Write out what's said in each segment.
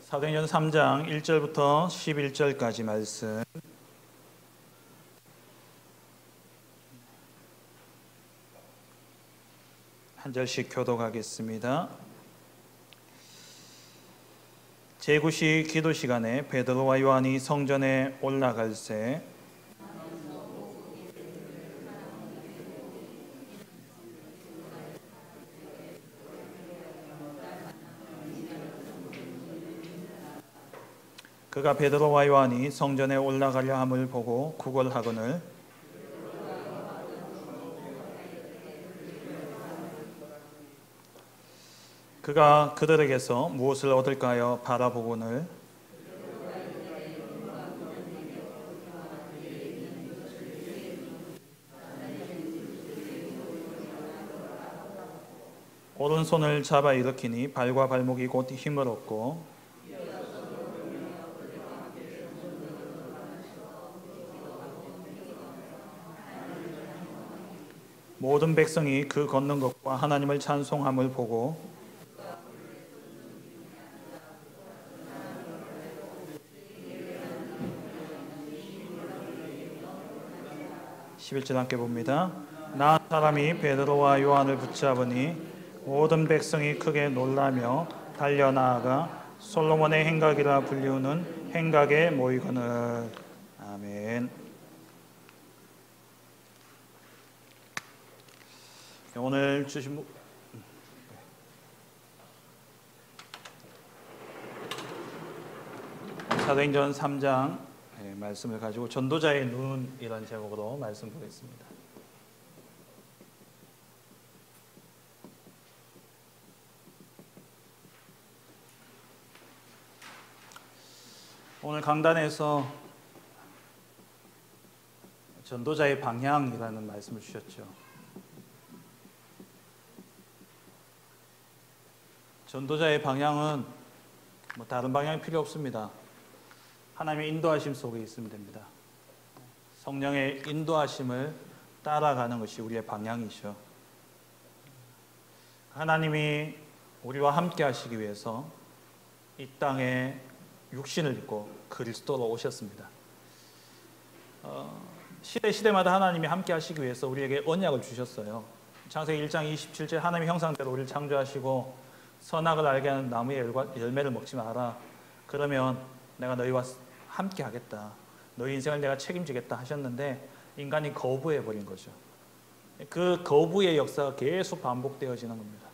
사도행전 3장 1절부터 11절까지 말씀 한 절씩 교독하겠습니다. 제9시 기도 시간에 베드로와 요한이 성전에 올라갈새 그가 베드로와 요한이 성전에 올라가려 함을 보고 구걸하거늘 그가 그들에게서 무엇을 얻을까요? 바라보거늘 오른손을 잡아 일으키니 발과 발목이 곧 힘을 얻고 모든 백성이 그 걷는 것과 하나님을 찬송함을 보고 11절 함께 봅니다. 나 사람이 베드로와 요한을 붙잡으니 모든 백성이 크게 놀라며 달려나아가 솔로몬의 행각이라 불리우는 행각에 모이거늘. 아멘. 오늘 주신 사도행전 3장 말씀을 가지고 전도자의 눈이라는 제목으로 말씀 보겠습니다. 오늘 강단에서 전도자의 방향이라는 말씀을 주셨죠. 전도자의 방향은 다른 방향이 필요 없습니다. 하나님의 인도하심 속에 있으면 됩니다. 성령의 인도하심을 따라가는 것이 우리의 방향이죠. 하나님이 우리와 함께 하시기 위해서 이 땅에 육신을 입고 그리스도로 오셨습니다. 시대마다 하나님이 함께 하시기 위해서 우리에게 언약을 주셨어요. 창세기 1장 27절 하나님의 형상대로 우리를 창조하시고 선악을 알게 하는 나무의 열매를 먹지 마라. 그러면 내가 너희와 함께 하겠다. 너희 인생을 내가 책임지겠다 하셨는데 인간이 거부해버린 거죠. 그 거부의 역사가 계속 반복되어지는 겁니다.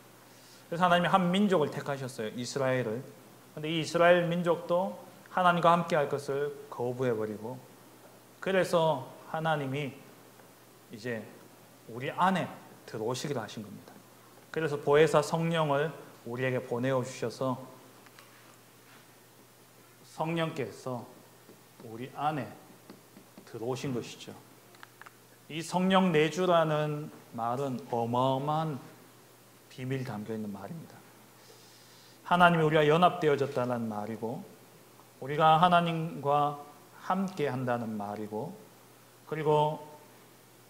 그래서 하나님이 한 민족을 택하셨어요. 이스라엘을. 그런데 이 이스라엘 민족도 하나님과 함께 할 것을 거부해버리고 그래서 하나님이 이제 우리 안에 들어오시기로 하신 겁니다. 그래서 보혜사 성령을 우리에게 보내어 주셔서 성령께서 우리 안에 들어오신 것이죠. 이 성령 내주라는 말은 어마어마한 비밀이 담겨있는 말입니다. 하나님이 우리가 연합되어졌다는 말이고 우리가 하나님과 함께 한다는 말이고 그리고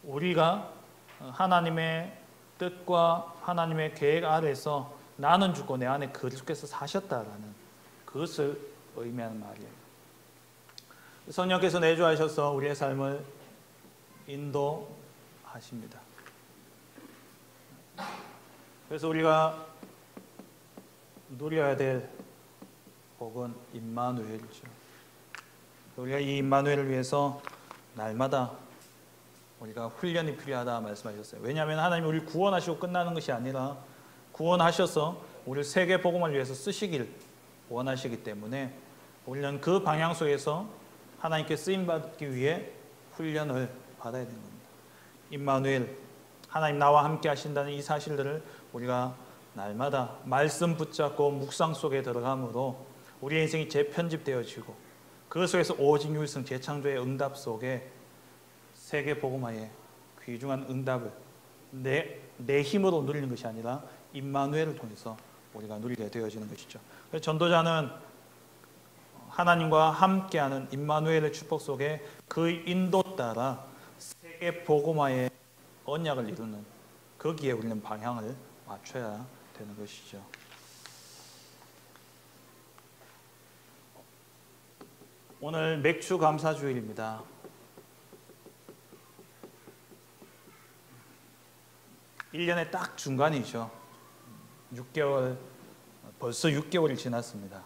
우리가 하나님의 뜻과 하나님의 계획 아래서 나는 죽고 내 안에 그리스도께서 사셨다라는 그것을 의미하는 말이에요. 성령께서 내주하셔서 우리의 삶을 인도하십니다. 그래서 우리가 누려야 될 복은 임마누엘이죠. 우리가 이 임마누엘을 위해서 날마다 우리가 훈련이 필요하다 말씀하셨어요. 왜냐하면 하나님이 우리를 구원하시고 끝나는 것이 아니라 구원하셔서 우리를 세계 복음을 위해서 쓰시길 원하시기 때문에 우리는 그 방향 속에서 하나님께 쓰임받기 위해 훈련을 받아야 되는 겁니다. 임마누엘, 하나님 나와 함께 하신다는 이 사실들을 우리가 날마다 말씀 붙잡고 묵상 속에 들어감으로 우리의 인생이 재편집되어지고 그 속에서 오직 율성 재창조의 응답 속에 세계 복음화의 귀중한 응답을 내 힘으로 누리는 것이 아니라 임마누엘을 통해서 우리가 누리게 되어지는 것이죠. 그래서 전도자는 하나님과 함께하는 임마누엘의 축복 속에 그 인도 따라 세계 복음화의 언약을 이루는 거기에 우리는 방향을 맞춰야 되는 것이죠. 오늘 맥주 감사주일입니다. 일 년의 딱 중간이죠. 6개월, 벌써 6개월이 지났습니다.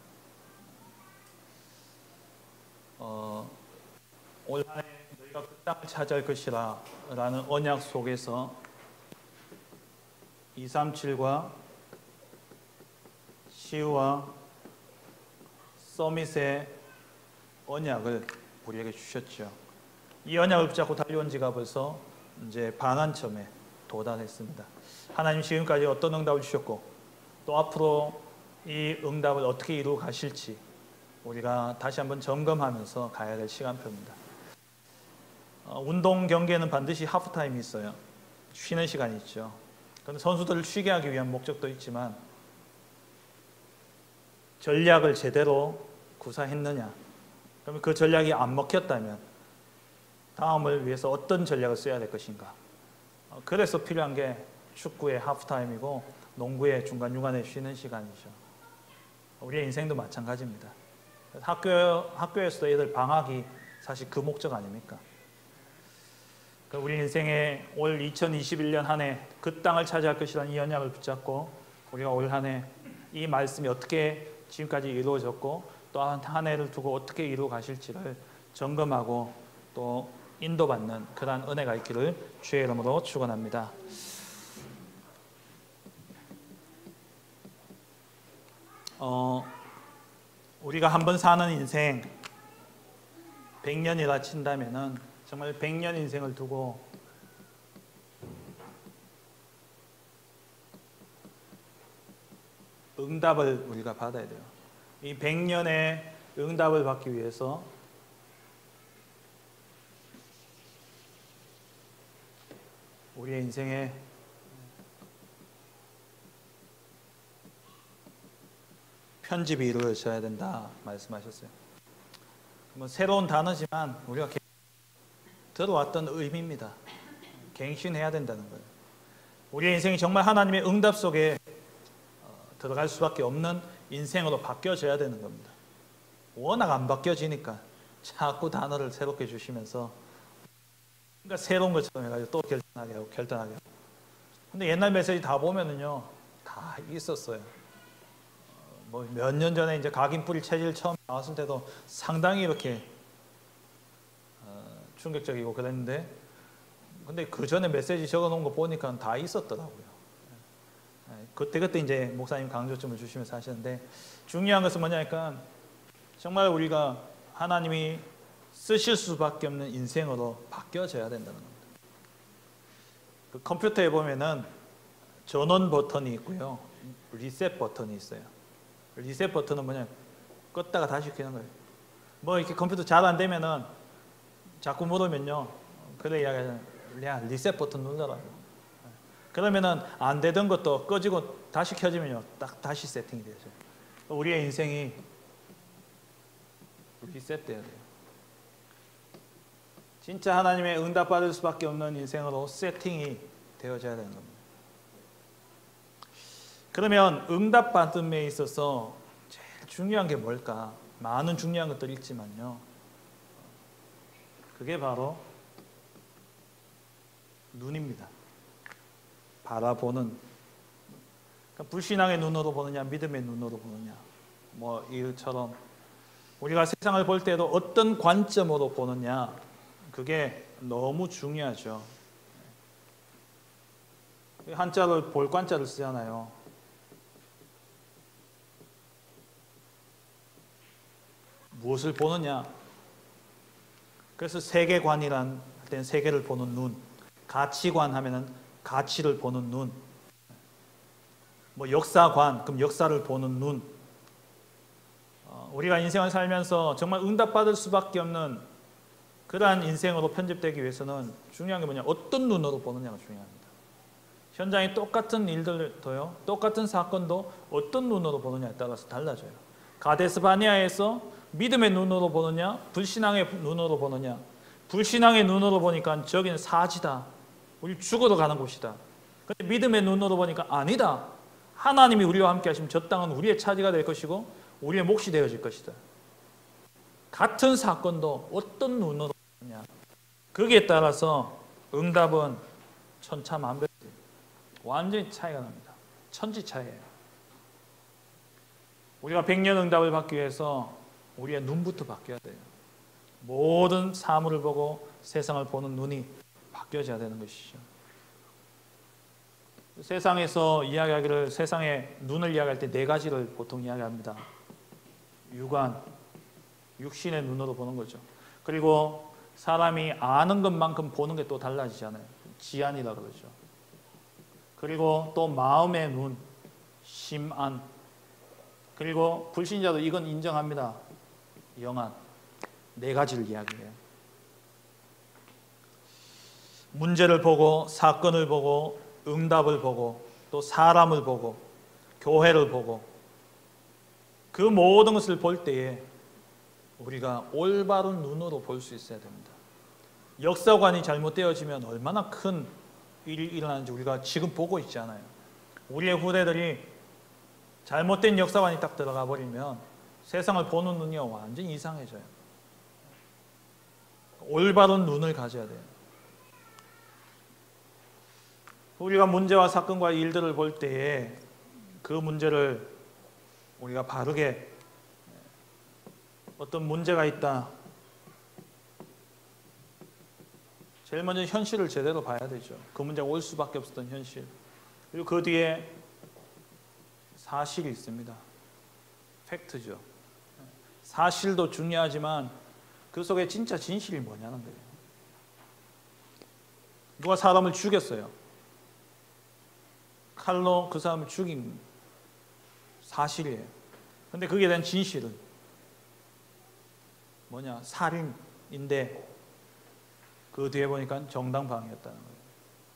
올 한 해 너희가 그 땅을 차지할 것이라 라는 언약 속에서 237과 시우와 서밋의 언약을 우리에게 주셨죠. 이 언약을 붙잡고 달려온 지가 벌써 이제 반환점에 도달했습니다. 하나님 지금까지 어떤 응답을 주셨고 또 앞으로 이 응답을 어떻게 이루어 가실지 우리가 다시 한번 점검하면서 가야 될 시간표입니다. 운동 경기에는 반드시 하프타임이 있어요. 쉬는 시간이 있죠. 그런데 선수들을 쉬게 하기 위한 목적도 있지만 전략을 제대로 구사했느냐, 그러면 그 전략이 안 먹혔다면 다음을 위해서 어떤 전략을 써야 될 것인가. 그래서 필요한 게 축구의 하프타임이고 농구의 중간중간에 쉬는 시간이죠. 우리의 인생도 마찬가지입니다. 학교에서도 애들 방학이 사실 그 목적 아닙니까? 우리 인생의 올 2021년 한 해 그 땅을 차지할 것이라는 이 언약을 붙잡고 우리가 올 한 해 이 말씀이 어떻게 지금까지 이루어졌고 또 한 해를 두고 어떻게 이루어 가실지를 점검하고 또 인도받는 그러한 은혜가 있기를 주의 이름으로 축원합니다. 우리가 한번 사는 인생 100년이라 친다면은 정말 100년 인생을 두고 응답을 우리가 받아야 돼요. 이 100년의 응답을 받기 위해서 우리의 인생에 편집이 이루어져야 된다 말씀하셨어요. 뭐 새로운 단어지만 우리가 들어왔던 의미입니다. 갱신해야 된다는 거예요. 우리의 인생이 정말 하나님의 응답 속에 들어갈 수밖에 없는 인생으로 바뀌어져야 되는 겁니다. 워낙 안 바뀌어지니까 자꾸 단어를 새롭게 주시면서 그러니까 새로운 것처럼 해가지고 또 결단하게 하고 결단하게 하고. 근데 옛날 메시지 다 보면은요 다 있었어요. 뭐 몇 년 전에 이제 각인뿌리 체질 처음 나왔을 때도 상당히 이렇게 충격적이고 그랬는데, 근데 그 전에 메시지 적어놓은 거 보니까 다 있었더라고요. 그때 이제 목사님 강조점을 주시면서 하시는데, 중요한 것은 뭐냐니까 정말 우리가 하나님이 쓰실 수밖에 없는 인생으로 바뀌어져야 된다는 겁니다. 그 컴퓨터에 보면은 전원 버튼이 있고요, 리셋 버튼이 있어요. 리셋 버튼은 뭐냐, 껐다가 다시 켜는 거예요. 뭐 이렇게 컴퓨터 잘 안 되면은 자꾸 물으면요, 그래 이야기하잖아요. 야, 리셋 버튼 눌러라고. 그러면은 안 되던 것도 꺼지고 다시 켜지면요, 딱 다시 세팅이 되죠. 우리의 인생이 리셋돼야 돼요. 진짜 하나님의 응답받을 수밖에 없는 인생으로 세팅이 되어져야 되는 겁니다. 그러면 응답받음에 있어서 제일 중요한 게 뭘까? 많은 중요한 것들이 있지만요, 그게 바로 눈입니다. 바라보는, 그러니까 불신앙의 눈으로 보느냐 믿음의 눈으로 보느냐, 뭐 이처럼 우리가 세상을 볼 때도 어떤 관점으로 보느냐, 그게 너무 중요하죠. 한자를 볼관자를 쓰잖아요. 무엇을 보느냐? 그래서 세계관이란 때는 세계를 보는 눈, 가치관 하면은 가치를 보는 눈, 뭐 역사관, 그럼 역사를 보는 눈. 우리가 인생을 살면서 정말 응답받을 수밖에 없는 그러한 인생으로 편집되기 위해서는 중요한 게 뭐냐, 어떤 눈으로 보느냐가 중요합니다. 현장에 똑같은 일들도요, 똑같은 사건도 어떤 눈으로 보느냐에 따라서 달라져요. 가데스 바네아에서 믿음의 눈으로 보느냐, 불신앙의 눈으로 보느냐. 불신앙의 눈으로 보니까 저기는 사지다, 우리 죽으러 가는 곳이다. 근데 믿음의 눈으로 보니까 아니다, 하나님이 우리와 함께 하시면 저 땅은 우리의 차지가 될 것이고 우리의 몫이 되어질 것이다. 같은 사건도 어떤 눈으로 보느냐, 거기에 따라서 응답은 천차만별이에요. 완전히 차이가 납니다. 천지 차이예요. 우리가 백년응답을 받기 위해서 우리의 눈부터 바뀌어야 돼요. 모든 사물을 보고 세상을 보는 눈이 바뀌어져야 되는 것이죠. 세상에서 이야기하기를, 세상의 눈을 이야기할 때 네 가지를 보통 이야기합니다. 육안, 육신의 눈으로 보는 거죠. 그리고 사람이 아는 것만큼 보는 게 또 달라지잖아요. 지안이라 그러죠. 그리고 또 마음의 눈, 심안. 그리고 불신자도 이건 인정합니다. 영안. 네 가지를 이야기해요. 문제를 보고, 사건을 보고, 응답을 보고, 또 사람을 보고, 교회를 보고, 그 모든 것을 볼 때에 우리가 올바른 눈으로 볼 수 있어야 됩니다. 역사관이 잘못되어지면 얼마나 큰 일이 일어나는지 우리가 지금 보고 있잖아요. 우리의 후대들이 잘못된 역사관이 딱 들어가 버리면 세상을 보는 눈이 완전히 이상해져요. 올바른 눈을 가져야 돼요. 우리가 문제와 사건과 일들을 볼 때에 그 문제를 우리가 바르게, 어떤 문제가 있다, 제일 먼저 현실을 제대로 봐야 되죠. 그 문제가 올 수밖에 없었던 현실. 그리고 그 뒤에 사실이 있습니다. 팩트죠. 사실도 중요하지만 그 속에 진짜 진실이 뭐냐는 거예요. 누가 사람을 죽였어요. 칼로 그 사람을 죽인 사실이에요. 근데 거기에 대한 진실은 뭐냐? 살인인데 그 뒤에 보니까 정당방위였다는 거예요.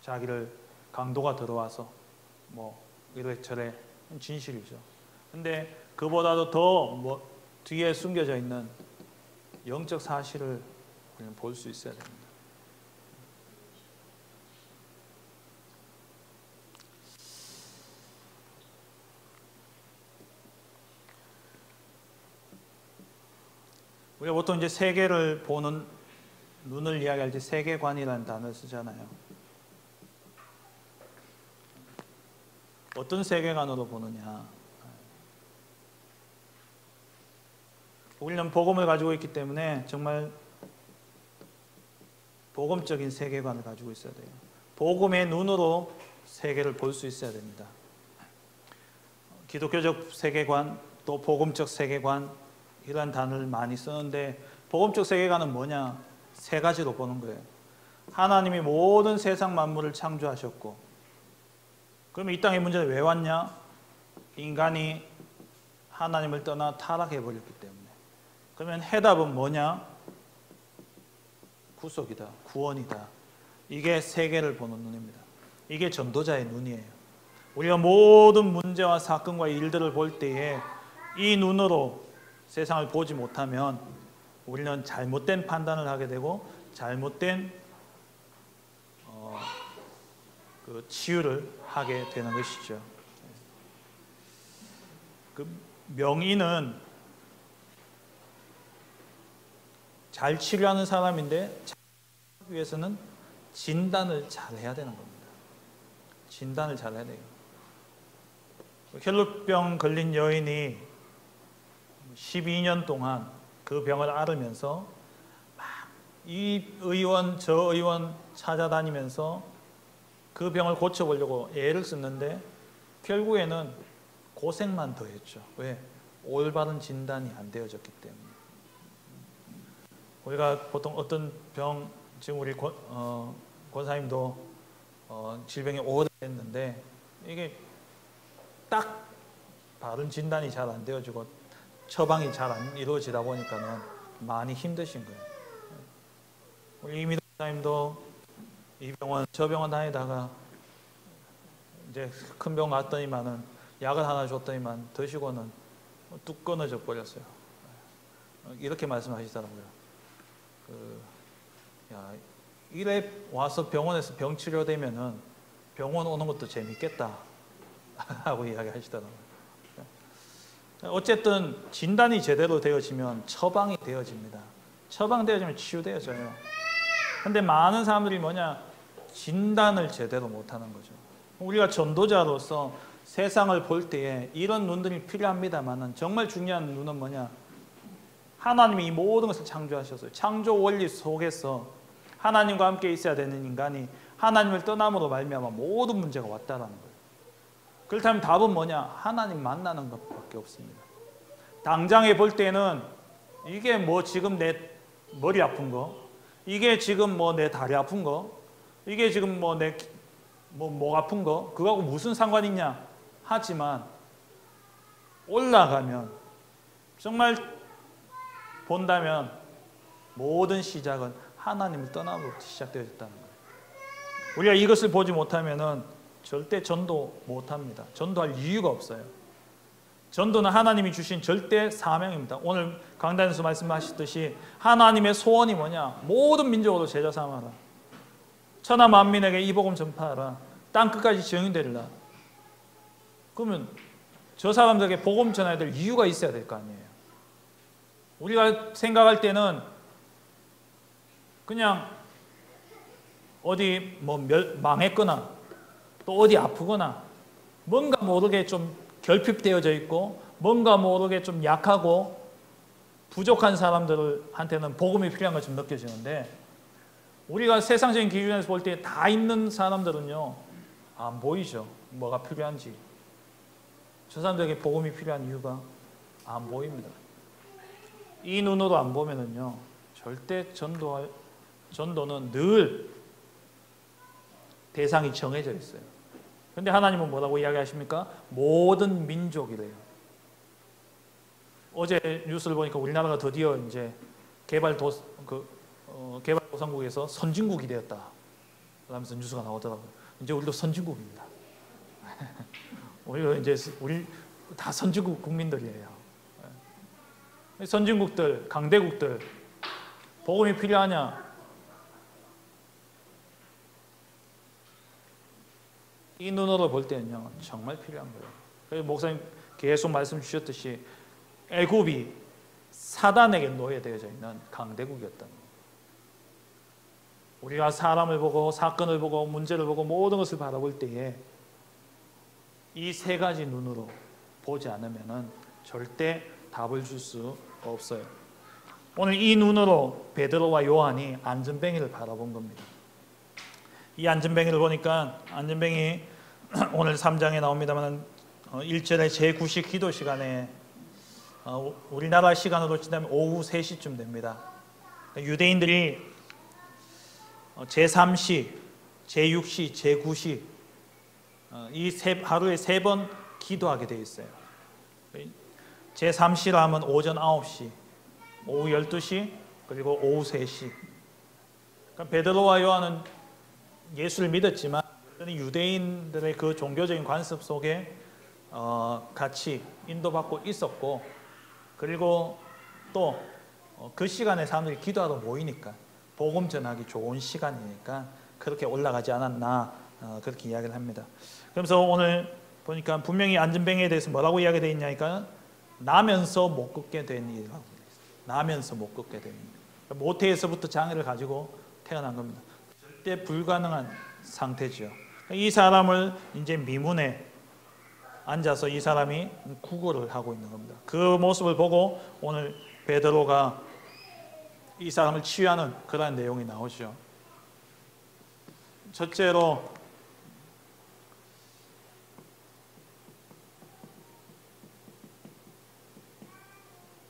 자기를 강도가 들어와서 뭐 이래저래 진실이죠. 근데 그보다도 더 뒤에 숨겨져 있는 영적 사실을 그냥 볼 수 있어야 됩니다. 우리가 보통 이제 세계를 보는 눈을 이야기할 때 세계관이라는 단어를 쓰잖아요. 어떤 세계관으로 보느냐. 우리는 복음을 가지고 있기 때문에 정말 복음적인 세계관을 가지고 있어야 돼요. 복음의 눈으로 세계를 볼 수 있어야 됩니다. 기독교적 세계관, 또 복음적 세계관, 이런 단어를 많이 쓰는데, 복음적 세계관은 뭐냐? 세 가지로 보는 거예요. 하나님이 모든 세상 만물을 창조하셨고, 그러면 이 땅의 문제는 왜 왔냐? 인간이 하나님을 떠나 타락해버렸기 때문에. 그러면 해답은 뭐냐? 구속이다, 구원이다. 이게 세계를 보는 눈입니다. 이게 전도자의 눈이에요. 우리가 모든 문제와 사건과 일들을 볼 때에 이 눈으로 세상을 보지 못하면 우리는 잘못된 판단을 하게 되고 잘못된 그 치유를 하게 되는 것이죠. 그 명의는 잘 치료하는 사람인데 치료하기 위해서는 진단을 잘 해야 되는 겁니다. 진단을 잘 해야 돼요. 혈루병 걸린 여인이 12년 동안 그 병을 앓으면서 막 이 의원 저 의원 찾아다니면서 그 병을 고쳐보려고 애를 썼는데 결국에는 고생만 더 했죠. 왜? 올바른 진단이 안 되어졌기 때문에. 우리가 보통 어떤 병, 지금 우리 권사님도 질병이 오래됐는데 이게 딱 바른 진단이 잘 안 되어지고 처방이 잘 안 이루어지다 보니까는 많이 힘드신 거예요. 우리 이미도 권사님도 이 병원 저 병원 다니다가 이제 큰 병 갔더니만은 약을 하나 줬더니만 드시고는 뚝 끊어져 버렸어요. 이렇게 말씀하시더라고요. 야, 이래 와서 병원에서 병 치료되면은 병원 오는 것도 재밌겠다 하고 이야기하시더라고요. 어쨌든 진단이 제대로 되어지면 처방이 되어집니다. 처방되어지면 치유되어져요. 근데 많은 사람들이 진단을 제대로 못하는 거죠. 우리가 전도자로서 세상을 볼 때에 이런 눈들이 필요합니다만 정말 중요한 눈은 하나님이 이 모든 것을 창조하셨어요. 창조 원리 속에서 하나님과 함께 있어야 되는 인간이 하나님을 떠남으로 말미암아 모든 문제가 왔다라는 거예요. 그렇다면 답은 하나님 만나는 것밖에 없습니다. 당장에 볼 때는 이게 지금 내 머리 아픈 거, 이게 지금 내 다리 아픈 거, 이게 지금 내 목 아픈 거, 그거하고 무슨 상관이 있냐 하지만 올라가면 정말 본다면 모든 시작은 하나님을 떠남으로부터 시작되어졌다는 거예요. 우리가 이것을 보지 못하면은 절대 전도 못합니다. 전도할 이유가 없어요. 전도는 하나님이 주신 절대 사명입니다. 오늘 강단에서 말씀하셨듯이 하나님의 소원이 모든 민족으로 제자 삼아라. 천하 만민에게 이 복음 전파하라. 땅 끝까지 증인되리라. 그러면 저 사람들에게 복음 전해야 될 이유가 있어야 될 거 아니에요. 우리가 생각할 때는 그냥 어디 망했거나 또 어디 아프거나 뭔가 모르게 좀 결핍되어져 있고 뭔가 모르게 좀 약하고 부족한 사람들한테는 복음이 필요한 것처럼 느껴지는데, 우리가 세상적인 기준에서 볼 때 다 있는 사람들은요 안 보이죠. 뭐가 필요한지. 저 사람들에게 복음이 필요한 이유가 안 보입니다. 이 눈으로 안 보면은요 절대 전도는 늘 대상이 정해져 있어요. 그런데 하나님은 뭐라고 이야기하십니까? 모든 민족이래요. 어제 뉴스를 보니까 우리나라가 드디어 이제 개발도상국에서 선진국이 되었다 라면서 뉴스가 나오더라고요. 이제 우리도 선진국입니다. 우리 다 선진국 국민들이에요. 선진국들, 강대국들 복음이 필요하냐? 이 눈으로 볼 때는요 정말 필요한 거예요. 그래서 목사님 계속 말씀 주셨듯이 애굽이 사단에게 노예되어져 있는 강대국이었다는 거예요. 우리가 사람을 보고 사건을 보고 문제를 보고 모든 것을 바라볼 때에 이 세 가지 눈으로 보지 않으면 절대 답을 줄 수 없어요. 오늘 이 눈으로 베드로와 요한이 안전뱅이를 바라본 겁니다. 이 안전뱅이를 보니까 안전뱅이 오늘 3장에 나옵니다만 1절에 제9시 기도 시간에 우리나라 시간으로 치면 오후 3시쯤 됩니다. 유대인들이 제3시, 제6시, 제9시 이 하루에 3번 기도하게 되어 있어요. 제3시라 하면 오전 9시, 오후 12시, 그리고 오후 3시. 그러니까 베드로와 요한은 예수를 믿었지만 유대인들의 그 종교적인 관습 속에 같이 인도받고 있었고, 그리고 또 그 시간에 사람들이 기도하러 모이니까 복음 전하기 좋은 시간이니까 그렇게 올라가지 않았나 그렇게 이야기를 합니다. 그러면서 오늘 보니까 분명히 안전뱅이에 대해서 뭐라고 이야기되어 있냐니까 나면서 못 걷게 된 일이라고 되어 있어요. 나면서 못 걷게 된 일. 모태에서부터 장애를 가지고 태어난 겁니다. 절대 불가능한 상태죠. 이 사람을 이제 미문에 앉아서 이 사람이 구걸을 하고 있는 겁니다. 그 모습을 보고 오늘 베드로가 이 사람을 치유하는 그러한 내용이 나오죠. 첫째로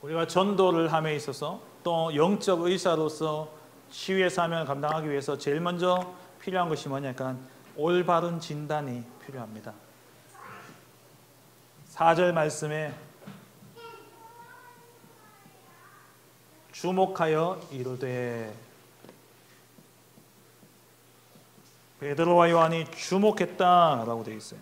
우리가 전도를 함에 있어서 또 영적 의사로서 치유의 사명을 감당하기 위해서 제일 먼저 필요한 것이 뭐냐니까 올바른 진단이 필요합니다. 4절 말씀에 주목하여 이르되, 베드로와 요한이 주목했다라고 되어 있어요.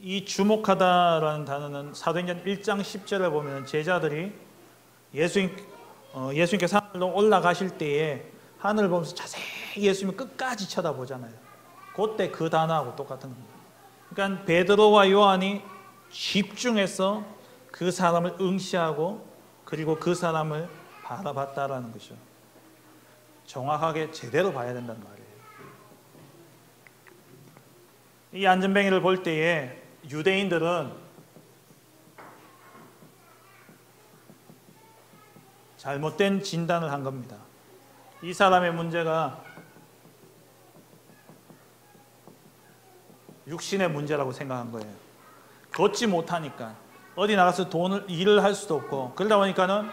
이 주목하다라는 단어는 사도행전 1장 10절에 보면 제자들이 예수님께서 하늘로 올라가실 때에 하늘을 보면서 자세히 예수님을 끝까지 쳐다보잖아요. 그때 그 단어하고 똑같은 겁니다. 그러니까 베드로와 요한이 집중해서 그 사람을 응시하고 그리고 그 사람을 바라봤다라는 거죠. 정확하게 제대로 봐야 된다는 말이에요. 이 안전뱅이를 볼 때에 유대인들은 잘못된 진단을 한 겁니다. 이 사람의 문제가 육신의 문제라고 생각한 거예요. 걷지 못하니까 어디 나가서 일을 할 수도 없고 그러다 보니까는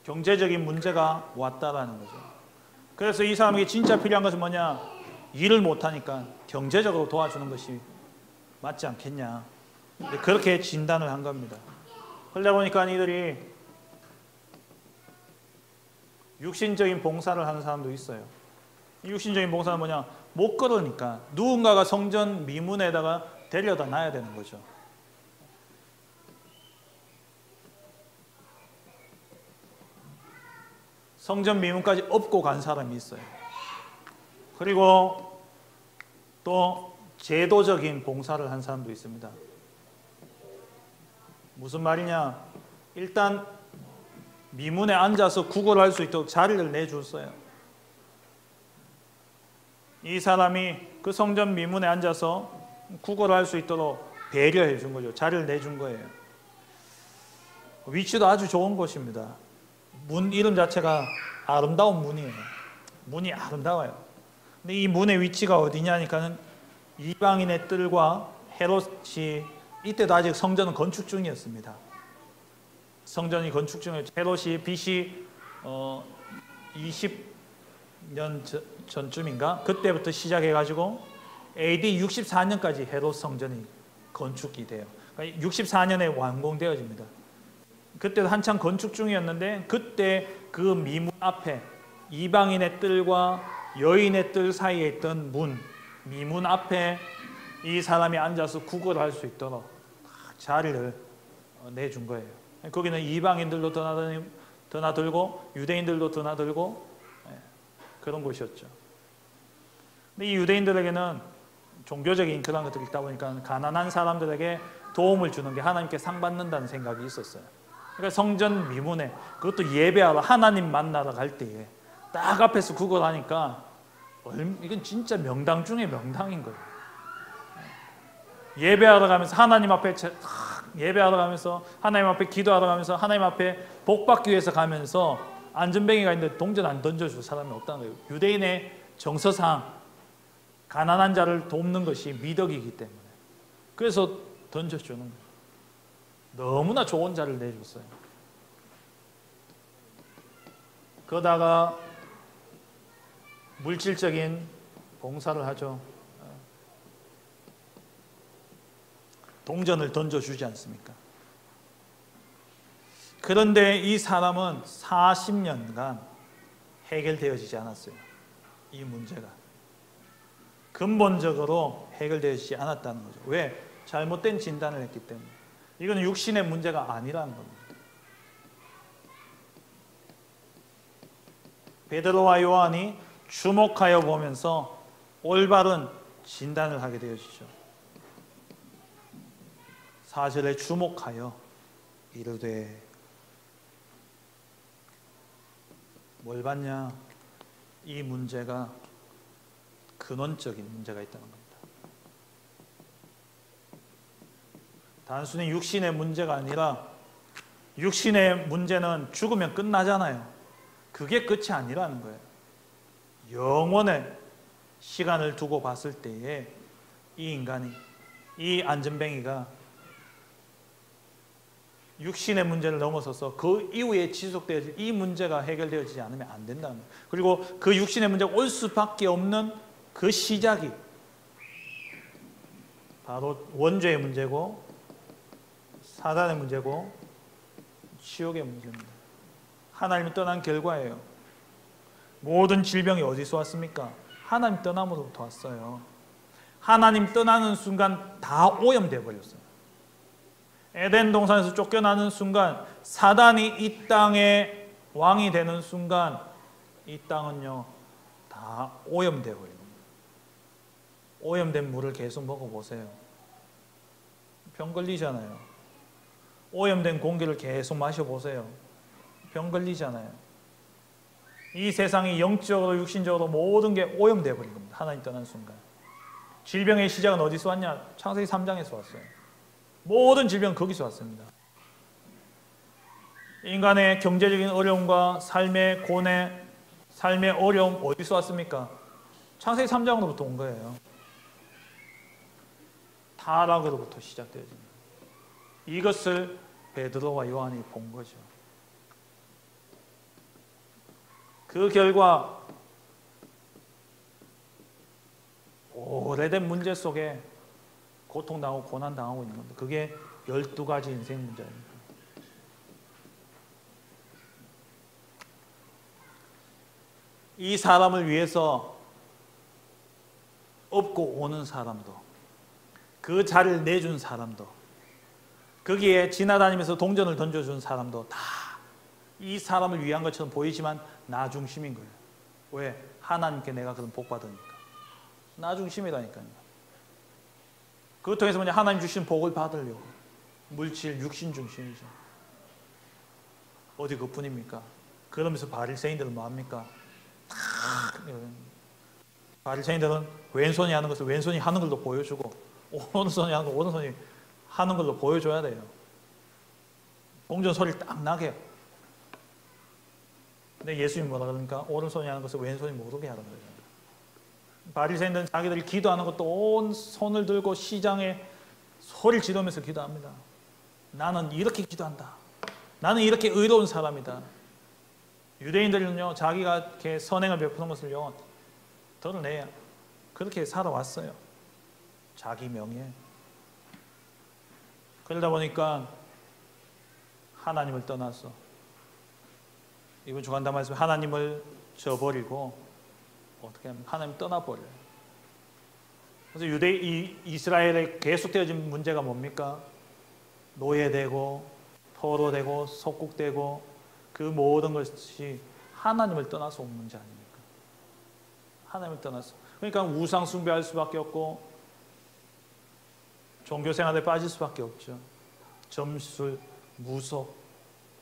경제적인 문제가 왔다라는 거죠. 그래서 이 사람에게 진짜 필요한 것은 뭐냐? 일을 못하니까 경제적으로 도와주는 것이 맞지 않겠냐. 그렇게 진단을 한 겁니다. 그러다 보니까 이들이 육신적인 봉사를 하는 사람도 있어요. 육신적인 봉사는 뭐냐? 못 걸으니까 누군가가 성전 미문에다가 데려다 놔야 되는 거죠. 성전 미문까지 업고 간 사람이 있어요. 그리고 또 제도적인 봉사를 한 사람도 있습니다. 무슨 말이냐? 일단 미문에 앉아서 구걸할 수 있도록 자리를 내줬어요. 이 사람이 그 성전 미문에 앉아서 구걸할 수 있도록 배려해 준 거죠. 자리를 내준 거예요. 위치도 아주 좋은 곳입니다. 문 이름 자체가 아름다운 문이에요. 문이 아름다워요. 근데 이 문의 위치가 어디냐니까는 이방인의 뜰과 헤롯이 이때도 아직 성전은 건축 중이었습니다. 성전이 건축 중이었죠. 헤롯이 BC 20년 전쯤인가 그때부터 시작해가지고 AD 64년까지 헤롯 성전이 건축이 돼요. 그러니까 64년에 완공되어집니다. 그때도 한창 건축 중이었는데 그때 그 미문 앞에 이방인의 뜰과 여인의 뜰 사이에 있던 문, 미문 앞에 이 사람이 앉아서 구걸할 수 있도록 자리를 내준 거예요. 거기는 이방인들도 드나들고 유대인들도 드나들고 그런 곳이었죠. 근데 이 유대인들에게는 종교적인 그런 것들이 있다 보니까 가난한 사람들에게 도움을 주는 게 하나님께 상 받는다는 생각이 있었어요. 그러니까 성전 미문에 그것도 예배하러 하나님 만나러 갈 때에 딱 앞에서 구걸하니까 이건 진짜 명당 중에 명당인 거예요. 예배하러 가면서 하나님 앞에 예배하러 가면서 하나님 앞에 기도하러 가면서 하나님 앞에 복 받기 위해서 가면서 안전뱅이가 있는데 동전 안 던져줄 사람이 없다는 거예요. 유대인의 정서상 가난한 자를 돕는 것이 미덕이기 때문에 그래서 던져주는 거예요. 너무나 좋은 자를 내줬어요. 그러다가 물질적인 봉사를 하죠. 동전을 던져주지 않습니까? 그런데 이 사람은 40년간 해결되어지지 않았어요. 이 문제가 근본적으로 해결되어지지 않았다는 거죠. 왜? 잘못된 진단을 했기 때문에. 이건 육신의 문제가 아니라는 겁니다. 베드로와 요한이 주목하여 보면서 올바른 진단을 하게 되어지죠. 사실에 주목하여 이르되 뭘 봤냐? 이 문제가 근원적인 문제가 있다는 겁니다. 단순히 육신의 문제가 아니라 육신의 문제는 죽으면 끝나잖아요. 그게 끝이 아니라는 거예요. 영원의 시간을 두고 봤을 때에 이 인간이, 이 안전뱅이가 육신의 문제를 넘어서서 그 이후에 지속되어질 이 문제가 해결되어지지 않으면 안 된다는 거예요. 그리고 그 육신의 문제가 올 수밖에 없는 그 시작이 바로 원죄의 문제고 사단의 문제고 지옥의 문제입니다. 하나님을 떠난 결과예요. 모든 질병이 어디서 왔습니까? 하나님 떠남으로부터 왔어요. 하나님 떠나는 순간 다 오염되어 버렸어요. 에덴 동산에서 쫓겨나는 순간, 사단이 이 땅의 왕이 되는 순간 이 땅은요 다 다 오염되어 버리는 겁니다. 오염된 물을 계속 먹어보세요. 병 걸리잖아요. 오염된 공기를 계속 마셔보세요. 병 걸리잖아요. 이 세상이 영적으로 육신적으로 모든 게 오염되어 버린 겁니다. 하나님 떠난 순간. 질병의 시작은 어디서 왔냐? 창세기 3장에서 왔어요. 모든 질병은 거기서 왔습니다. 인간의 경제적인 어려움과 삶의 고뇌, 삶의 어려움 어디서 왔습니까? 창세기 3장으로부터 온 거예요. 타락으로부터 시작되어집니다. 이것을 베드로와 요한이 본 거죠. 그 결과 오래된 문제 속에 고통당하고 고난당하고 있는 겁니다. 그게 12가지 인생 문제입니다. 이 사람을 위해서 업고 오는 사람도, 그 자리를 내준 사람도, 거기에 지나다니면서 동전을 던져준 사람도 다 이 사람을 위한 것처럼 보이지만 나 중심인 거예요. 왜? 하나님께 내가 그런 복 받으니까. 나 중심이라니까요. 그것 통해서 뭐냐? 하나님 주신 복을 받으려고. 물질, 육신 중심이죠. 어디 그뿐입니까? 그러면서 바리새인들은 뭐합니까? 바리새인들은 왼손이 하는 것을 왼손이 하는 걸로 보여주고 오른손이 하는 걸 오른손이 하는 걸로 보여줘야 돼요. 동전 소리를 딱 나게. 근데 예수님이 뭐라 그러니까? 오른손이 하는 것을 왼손이 모르게 하라는 거예요. 바리새인들은 자기들이 기도하는 것도 온 손을 들고 시장에 소리를 지르면서 기도합니다. 나는 이렇게 기도한다. 나는 이렇게 의로운 사람이다. 유대인들은요, 자기가 이렇게 선행을 베푸는 것을요, 드러내야 그렇게 살아왔어요. 자기 명예. 그러다 보니까 하나님을 떠나서 이번 주간다 말씀 하나님을 저버리고 어떻게 하면 하나님 떠나버려요. 그래서 이스라엘에 계속되어진 문제가 뭡니까? 노예되고 포로되고 속국되고 그 모든 것이 하나님을 떠나서 온 문제 아닙니까? 하나님을 떠나서. 그러니까 우상 숭배할 수밖에 없고 종교생활에 빠질 수밖에 없죠. 점술, 무속,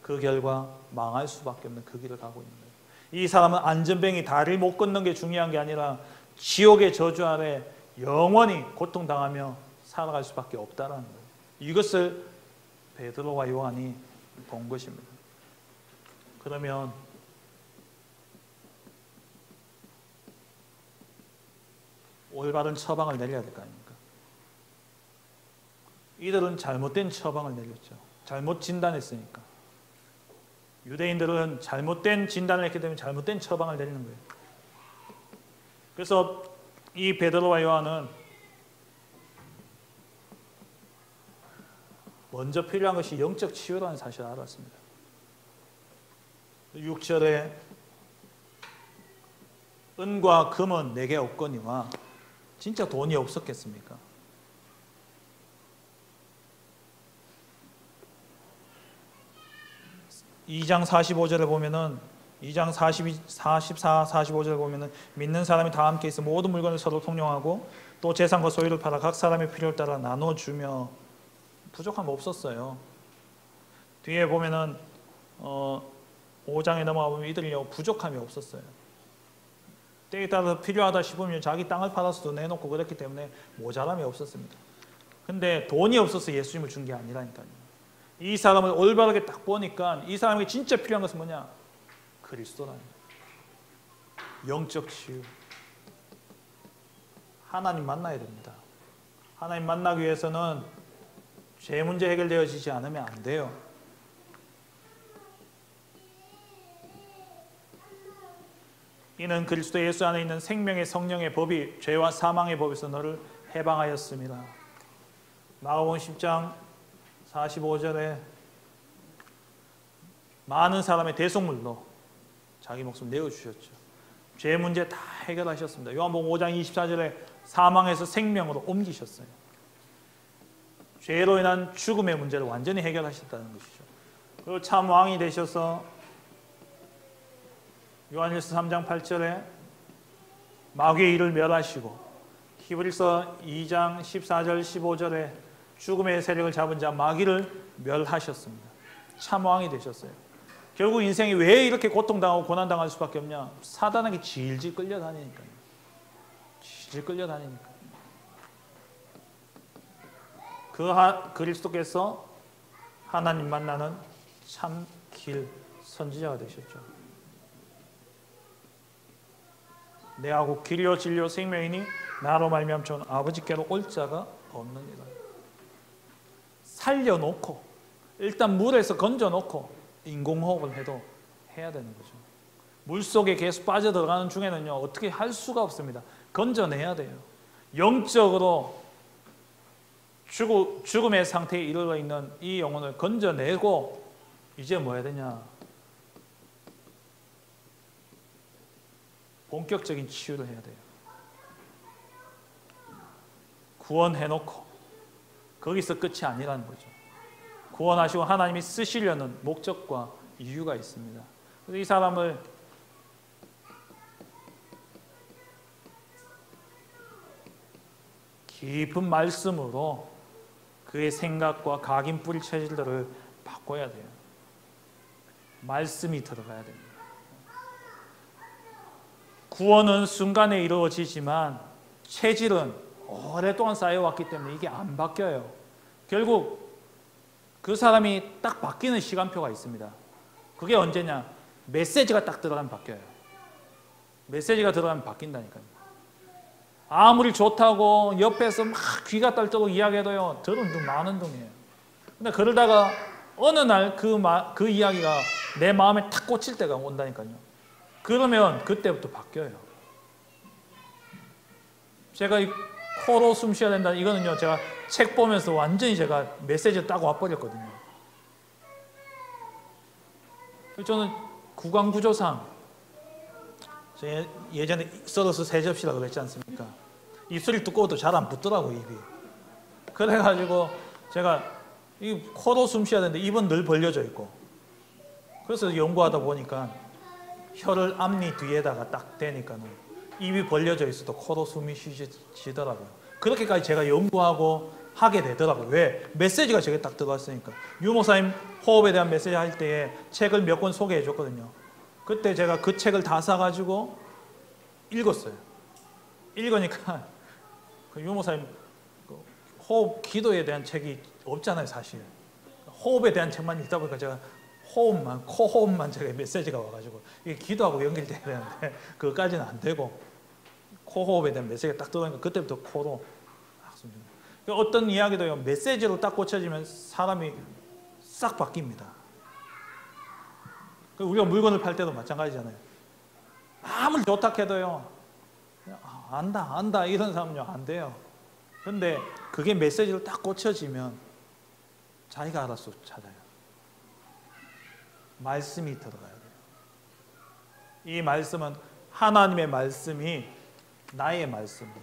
그 결과 망할 수밖에 없는 그 길을 가고 있는 거예요. 이 사람은 안전뱅이 다리를 못 걷는 게 중요한 게 아니라 지옥의 저주 아래 영원히 고통당하며 살아갈 수밖에 없다는 거예요. 이것을 베드로와 요한이 본 것입니다. 그러면 올바른 처방을 내려야 될 거 아닙니까? 이들은 잘못된 처방을 내렸죠. 잘못 진단했으니까. 유대인들은 잘못된 진단을 했기 때문에 잘못된 처방을 내리는 거예요. 그래서 이 베드로와 요한은 먼저 필요한 것이 영적 치유라는 사실을 알았습니다. 6절에 은과 금은 내게 없거니와 진짜 돈이 없었겠습니까? 2장 45절에 보면은 2장 44, 45절에 보면은 믿는 사람이 다 함께 있어 모든 물건을 서로 통용하고 또 재산과 소유를 팔아 각 사람의 필요에 따라 나눠주며 부족함 없었어요. 뒤에 보면은 5장에 넘어가 보면 이들이 부족함이 없었어요. 때에 따라서 필요하다 싶으면 자기 땅을 팔아서도 내놓고 그랬기 때문에 모자람이 없었습니다. 근데 돈이 없어서 예수님을 준 게 아니라니까요. 이 사람을 올바르게 딱 보니까 이 사람에게 진짜 필요한 것은 뭐냐? 그리스도라는 거예요. 영적 치유. 하나님 만나야 됩니다. 하나님 만나기 위해서는 죄 문제 해결되어지지 않으면 안 돼요. 이는 그리스도 예수 안에 있는 생명의 성령의 법이 죄와 사망의 법에서 너를 해방하였습니다. 마가복음 10장 45절에 많은 사람의 대속물로 자기 목숨 내어주셨죠. 죄 문제 다 해결하셨습니다. 요한복음 5장 24절에 사망에서 생명으로 옮기셨어요. 죄로 인한 죽음의 문제를 완전히 해결하셨다는 것이죠. 그리고 참 왕이 되셔서 요한일서 3장 8절에 마귀의 일을 멸하시고 히브리서 2장 14절 15절에 죽음의 세력을 잡은 자 마귀를 멸하셨습니다. 참왕이 되셨어요. 결국 인생이 왜 이렇게 고통당하고 고난당할 수밖에 없냐? 사단에게 질질 끌려다니니까요. 질질 끌려다니니까. 그리스도께서 하나님 만나는 참 길 선지자가 되셨죠. 내가 곧 길이요 진리요 생명이니 나로 말미암아 아버지께로 올 자가 없느니라. 살려놓고 일단 물에서 건져놓고 인공호흡을 해도 해야 되는 거죠. 물속에 계속 빠져들어가는 중에는요 어떻게 할 수가 없습니다. 건져내야 돼요. 영적으로 죽음의 상태에 이르러 있는 이 영혼을 건져내고 이제 뭐 해야 되냐? 본격적인 치유를 해야 돼요. 구원해놓고 거기서 끝이 아니라는 거죠. 구원하시고 하나님이 쓰시려는 목적과 이유가 있습니다. 그래서 이 사람을 깊은 말씀으로 그의 생각과 각인 뿌리 체질들을 바꿔야 돼요. 말씀이 들어가야 됩니다. 구원은 순간에 이루어지지만 체질은 오랫동안 쌓여왔기 때문에 이게 안 바뀌어요. 결국 그 사람이 딱 바뀌는 시간표가 있습니다. 그게 언제냐? 메시지가 딱 들어가면 바뀌어요. 메시지가 들어가면 바뀐다니까요. 아무리 좋다고 옆에서 막 귀가 떨도록 이야기해도요 들은 둥 마는 둥이에요. 근데 그러다가 어느 날 그 이야기가 내 마음에 탁 꽂힐 때가 온다니까요. 그러면 그때부터 바뀌어요. 제가 이 코로 숨 쉬어야 된다 이거는요 제가 책 보면서 완전히 제가 메시지를 따고 와버렸거든요. 저는 구강구조상 예전에 썰어서 세 접시라고 그랬지 않습니까? 입술이 두꺼워도 잘 안 붙더라고 입이. 그래가지고 제가 이 코로 숨 쉬어야 되는데 입은 늘 벌려져 있고 그래서 연구하다 보니까 혀를 앞니 뒤에다가 딱 대니까는 입이 벌려져 있어도 코로 숨이 쉬지더라고요. 그렇게까지 제가 연구하고 하게 되더라고요. 왜? 메시지가 저게 딱 들어왔으니까. 유목사님 호흡에 대한 메시지 할 때에 책을 몇 권 소개해 줬거든요. 그때 제가 그 책을 다 사가지고 읽었어요. 읽으니까 그 유목사님 호흡 기도에 대한 책이 없잖아요 사실. 호흡에 대한 책만 읽다 보니까 제가 호흡만 코 호흡만 제가 메시지가 와가지고 이게 기도하고 연결돼야 되는데 그것까지는 안 되고 코 호흡에 대한 메시지가 딱 들어오니까 그때부터 코로 어떤 이야기도요 메시지로 딱 꽂혀지면 사람이 싹 바뀝니다. 우리가 물건을 팔 때도 마찬가지잖아요. 아무리 좋다 해도요 안다 이런 사람은요 안 돼요. 근데 그게 메시지로 딱 꽂혀지면 자기가 알아서 찾아요. 말씀이 들어가야 돼요. 이 말씀은 하나님의 말씀이 나의 말씀으로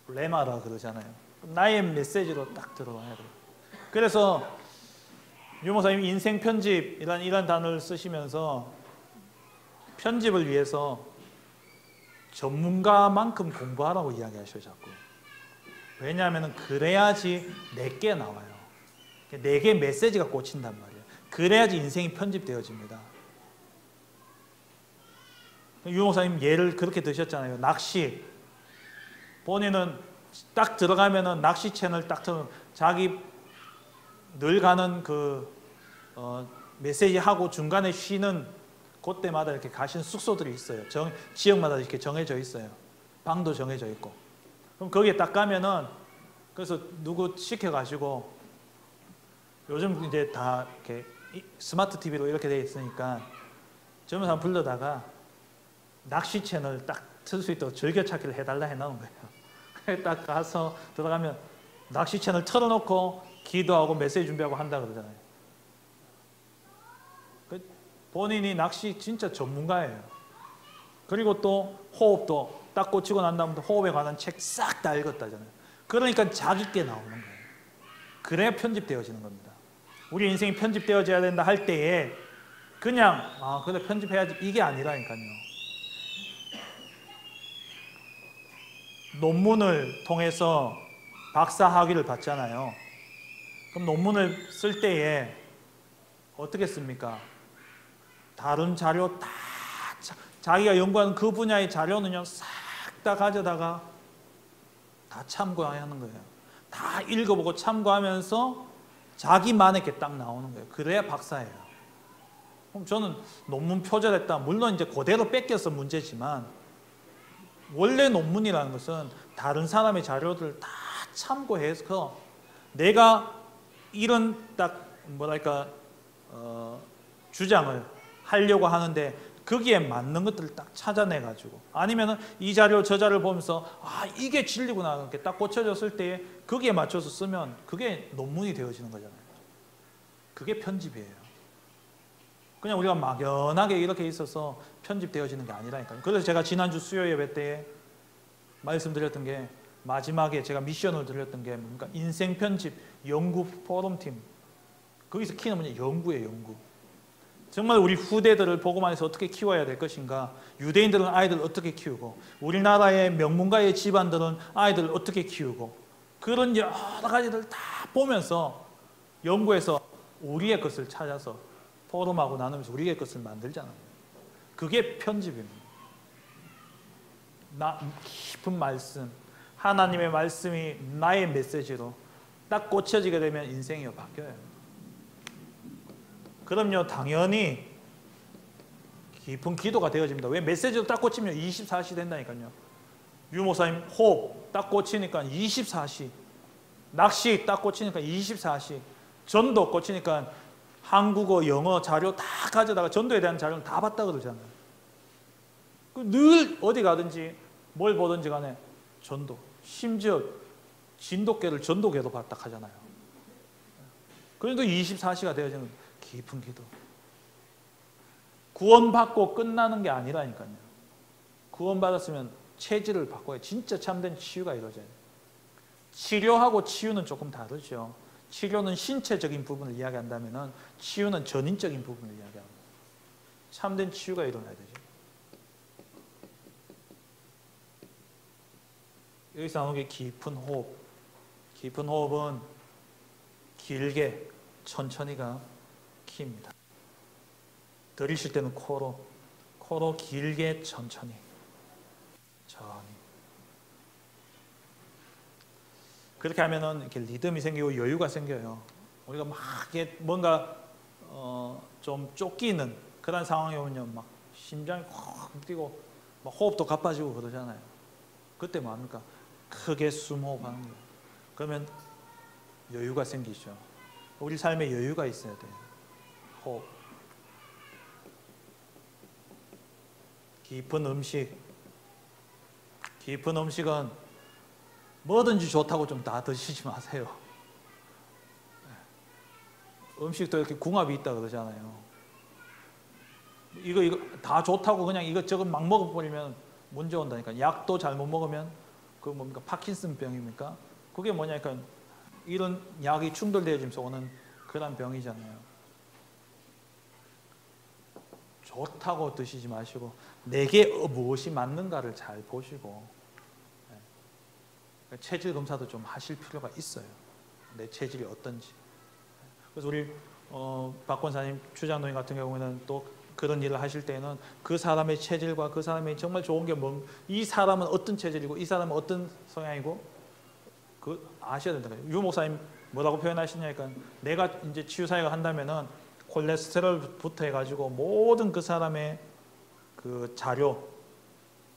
레마라 그러잖아요. 나의 메시지로 딱 들어가야 돼요. 그래서 유목사님 인생 편집이란 단어를 쓰시면서 편집을 위해서 전문가만큼 공부하라고 이야기하셔요 자꾸. 왜냐하면 그래야지 내게 나와요. 내게 메시지가 꽂힌단 말이에요. 그래야지 인생이 편집되어집니다. 유목사님 예를 그렇게 드셨잖아요. 낚시 본인은 딱 들어가면은 낚시 채널 딱 틀어 자기 늘 가는 메시지 하고 중간에 쉬는 그때마다 이렇게 가시는 숙소들이 있어요. 지역마다 이렇게 정해져 있어요. 방도 정해져 있고. 그럼 거기에 딱 가면은 그래서 누구 시켜가지고 요즘 이제 다 이렇게 스마트 TV로 이렇게 돼 있으니까 젊은 사람 불러다가 낚시 채널 딱 틀 수 있도록 즐겨찾기를 해달라 해놓은 거예요. 딱 가서 들어가면 낚시 채널 틀어놓고 기도하고 메시지 준비하고 한다 그러잖아요. 본인이 낚시 진짜 전문가예요. 그리고 또 호흡도 딱 꽂히고 난 다음에 호흡에 관한 책 싹 다 읽었다잖아요. 그러니까 자기께 나오는 거예요. 그래야 편집되어지는 겁니다. 우리 인생이 편집되어져야 된다 할 때에 그냥 그래 편집해야지 이게 아니라니까요. 논문을 통해서 박사 학위를 받잖아요. 그럼 논문을 쓸 때에 어떻게 씁니까? 다른 자료 다 자기가 연구하는 그 분야의 자료는요 싹 다 가져다가 다 참고하는 거예요. 다 읽어보고 참고하면서 자기만의 게 딱 나오는 거예요. 그래야 박사예요. 그럼 저는 논문 표절했다. 물론 이제 그대로 뺏겨서 문제지만 원래 논문이라는 것은 다른 사람의 자료들을 다 참고해서 내가 이런 딱 뭐랄까 주장을 하려고 하는데 거기에 맞는 것들을 딱 찾아내가지고 아니면은 이 자료 저 자료를 보면서 이게 진리구나 이렇게 딱 꽂혀졌을 때 거기에 맞춰서 쓰면 그게 논문이 되어지는 거잖아요. 그게 편집이에요. 그냥 우리가 막연하게 이렇게 있어서 편집되어지는 게 아니라니까요. 그래서 제가 지난주 수요 예배 때에 말씀드렸던 게 마지막에 제가 미션을 드렸던 게 뭡니까? 인생 편집 연구 포럼팀. 거기서 키는 뭐냐? 연구예요, 연구. 정말 우리 후대들을 복음안에서 어떻게 키워야 될 것인가? 유대인들은 아이들을 어떻게 키우고 우리나라의 명문가의 집안들은 아이들을 어떻게 키우고 그런 여러 가지들 다 보면서 연구해서 우리의 것을 찾아서 포럼하고 나누면서 우리의 것을 만들잖아요. 그게 편집입니다. 깊은 말씀, 하나님의 말씀이 나의 메시지로 딱 꽂혀지게 되면 인생이 바뀌어요. 그럼요, 당연히 깊은 기도가 되어집니다. 왜? 메시지로 딱 꽂히면 24시 된다니까요. 유 목사님 호흡 딱 꽂히니까 24시, 낚시 딱 꽂히니까 24시, 전도 꽂히니까 한국어, 영어 자료 다 가져다가 전도에 대한 자료는 다 봤다 그러잖아요. 늘 어디 가든지 뭘 보든지 간에 전도, 심지어 진돗개를 전도개도 봤다 하잖아요. 그래도 24시가 되어지는 깊은 기도. 구원받고 끝나는 게 아니라니까요. 구원받았으면 체질을 바꿔야 진짜 참된 치유가 이루어져요. 치료하고 치유는 조금 다르죠. 치료는 신체적인 부분을 이야기한다면 치유는 전인적인 부분을 이야기합니다. 참된 치유가 일어나야 되죠. 여기서 나오는 게 깊은 호흡. 깊은 호흡은 길게 천천히가 키입니다. 들이쉴 때는 코로 길게 천천히. 그렇게 하면은 이렇게 리듬이 생기고 여유가 생겨요. 우리가 막 이게 뭔가 좀 쫓기는 그런 상황이 오면요, 막 심장이 확 뛰고 막 호흡도 가빠지고 그러잖아요. 그때 뭐 합니까? 크게 숨호흡하는 거예요. 그러면 여유가 생기죠. 우리 삶에 여유가 있어야 돼요. 호흡. 깊은 음식. 깊은 음식은 뭐든지 좋다고 좀 다 드시지 마세요. 음식도 이렇게 궁합이 있다 그러잖아요. 이거 다 좋다고 그냥 이것저것 막 먹어버리면 문제 온다니까. 약도 잘못 먹으면 그 뭡니까? 파킨슨 병입니까? 그게 뭐냐니까 이런 약이 충돌되어지면서 오는 그런 병이잖아요. 좋다고 드시지 마시고 내게 무엇이 맞는가를 잘 보시고 체질 검사도 좀 하실 필요가 있어요. 내 체질이 어떤지. 그래서 우리 박 권사님, 추장노인 같은 경우에는 또 그런 일을 하실 때는 그 사람의 체질과 그 사람이 정말 좋은 게 뭐, 이 사람은 어떤 체질이고 이 사람은 어떤 성향이고 그 아셔야 된다. 유 목사님 뭐라고 표현하시냐니까 내가 이제 치유 사역을 한다면은 콜레스테롤부터 해가지고 모든 그 사람의 그 자료,